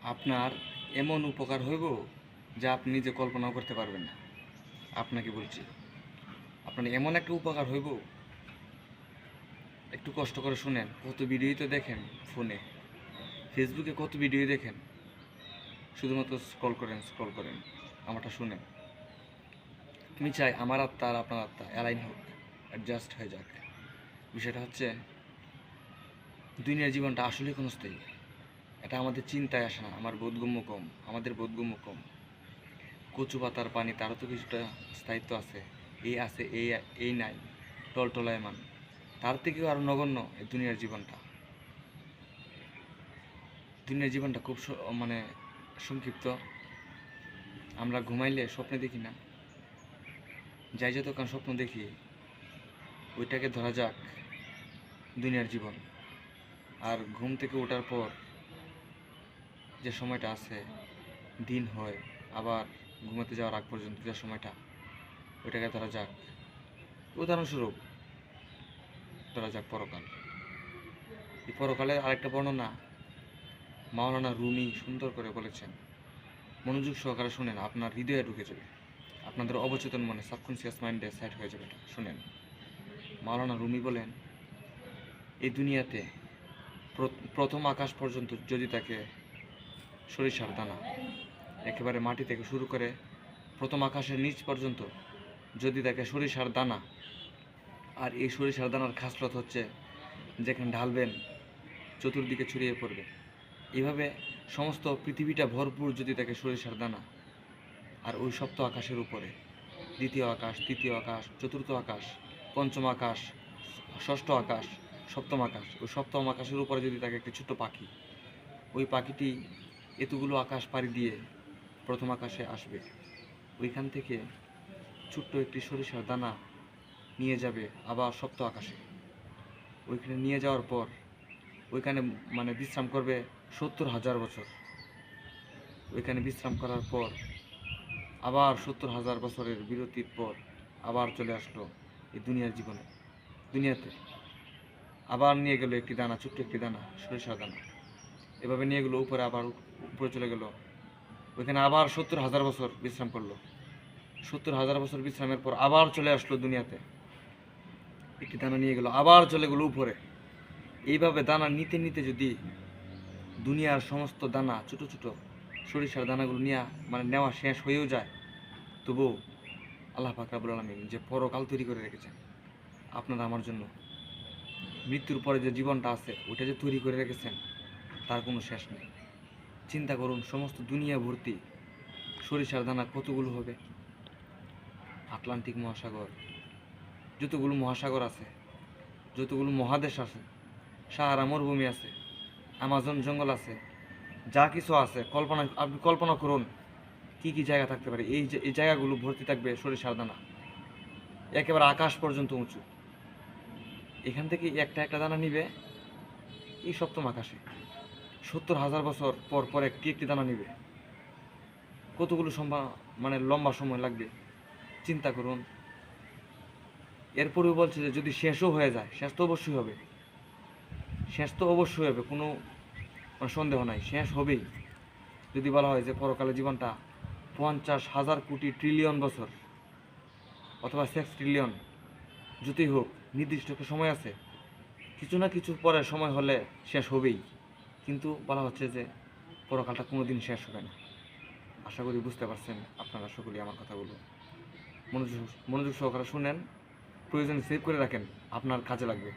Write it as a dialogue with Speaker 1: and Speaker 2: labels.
Speaker 1: আপনার এমন উপকার হইব যা আপনি নিজে কল্পনাও করতে পারবেন না। আপনাকে বলছি, আপনার এমন একটা উপকার হইব, একটু কষ্ট করে শুনেন। কত ভিডিওই তো দেখেন ফোনে, ফেসবুকে কত ভিডিও দেখেন, শুধুমাত্র স্ক্রল করেন। আমারটা শুনেন। আমি চাই আমার আত্মা আর আপনার আত্মা অ্যালাইন হোক, অ্যাডজাস্ট হয়ে যাক। বিষয়টা হচ্ছে, দুনিয়ার জীবনটা আসলেই ক্ষণস্থায়ী। এটা আমাদের চিন্তায় আসে না। আমাদের বোধগম্য কম। কচু পাতার পানি, তারও তো কিছুটা স্থায়িত্ব আছে। এই আছে, এই নাই, টলটলায়মান। তার থেকেও আরও নগণ্য এই দুনিয়ার জীবনটা খুব মানে সংক্ষিপ্ত। আমরা ঘুমাইলে স্বপ্নে দেখি না, যাই যতক্ষণ স্বপ্ন দেখি ওইটাকে ধরা যাক দুনিয়ার জীবন। আর ঘুম থেকে ওঠার পর যে সময়টা আছে, দিন হয়, আবার ঘুমাতে যাওয়ার আগ পর্যন্ত যে সময়টা, ওইটাকে ধরা যাক, উদাহরণস্বরূপ ধরা যাক পরকাল। এই পরকালের আরেকটা বর্ণনা মাওলানা রুমি সুন্দর করে বলেছেন। মনোযোগ সহকারে শুনেন, আপনার হৃদয়ে ঢুকে যাবে, আপনাদের অবচেতন মনে, সাবকনসিয়াস মাইন্ডে সেট হয়ে যাবে। এটা শুনেন। মাওলানা রুমি বলেন, এই দুনিয়াতে প্রথম আকাশ পর্যন্ত যদি তাকে সরিষার দানা, একেবারে মাটি থেকে শুরু করে প্রথম আকাশের নিচ পর্যন্ত যদি তাকে সরিষার দানা, আর এই সরিষার দানার খাসলত হচ্ছে যেখানে ঢালবেন চতুর্দিকে ছড়িয়ে পড়বে। এইভাবে সমস্ত পৃথিবীটা ভরপুর যদি তাকে সরিষার দানা, আর ওই সপ্ত আকাশের উপরে দ্বিতীয় আকাশ, তৃতীয় আকাশ, চতুর্থ আকাশ, পঞ্চম আকাশ, ষষ্ঠ আকাশ, সপ্তম আকাশ, ওই সপ্তম আকাশের উপরে যদি তাকে একটি ছোট্ট পাখি, ওই পাখিটি এতগুলো আকাশ পাড়ি দিয়ে প্রথম আকাশে আসবে, ওইখান থেকে ছোট্ট একটি সরিষার দানা নিয়ে যাবে আবার সপ্ত আকাশে। ওইখানে নিয়ে যাওয়ার পর ওইখানে মানে বিশ্রাম করবে 70,000 বছর। ওইখানে বিশ্রাম করার পর আবার 70,000 বছরের বিরতির পর আবার চলে আসলো এই দুনিয়াতে। আবার নিয়ে গেল একটি দানা, ছোট্ট একটি দানা, সরিষার দানা। এভাবে নিয়ে গেলো উপরে, আবার উপরে চলে গেল। ওইখানে আবার 70,000 বছর বিশ্রাম করলো। 70,000 বছর বিশ্রামের পর আবার চলে আসলো দুনিয়াতে। একটি দানা নিয়ে গেল, আবার চলে গেলো উপরে। এইভাবে দানা নিতে নিতে যদি দুনিয়ার সমস্ত দানা, ছোট ছোট সরিষার দানাগুলো নেওয়া শেষ হয়েও যায়, তবুও আল্লাহ পাক রব্বুল আলামিন যে পরকাল তৈরি করে রেখেছেন আপনার আমার জন্য, মৃত্যুর পরে যে জীবনটা আছে ওইটা যে তৈরি করে রেখেছেন, তার কোনো শেষ নেই। চিন্তা করুন, সমস্ত দুনিয়া ভর্তি সরিষার দানা কতগুলো হবে। আটলান্টিক মহাসাগর, যতগুলো মহাসাগর আছে, যতগুলো মহাদেশ আছে, সাহারা মরুভূমি আছে, আমাজন জঙ্গল আছে, যা কিছু আছে আপনি কল্পনা করুন কি কি জায়গা থাকতে পারে। এই জায়গাগুলো ভর্তি থাকবে সরিষার দানা, একেবারে আকাশ পর্যন্ত উঁচু। এখান থেকে একটা একটা দানা নিবে এই সপ্তম আকাশে। 70,000 বছর পর পর একটি একটি দানা নিবে। কতগুলো লম্বা সময় লাগবে চিন্তা করুন। এরপরেও বলছে যে যদি শেষও হয়ে যায়, শেষ তো অবশ্যই হবে, কোনো সন্দেহ নাই, শেষ হবেই। যদি বলা হয় যে পরকালে জীবনটা 50,000 কোটি ট্রিলিয়ন বছর অথবা 6 ট্রিলিয়ন, যতই হোক, নির্দিষ্ট একটা সময় আছে, কিছু না কিছু পরে সময় হলে শেষ হবেই। কিন্তু বলা হচ্ছে যে পরকালটা কোনো দিন শেষ হবে না। আশা করি বুঝতে পারছেন আপনারা সকলেই আমার কথাগুলো। মনোযোগ সহকারে শুনেন, প্রয়োজনে সেভ করে রাখেন, আপনার কাজে লাগবে।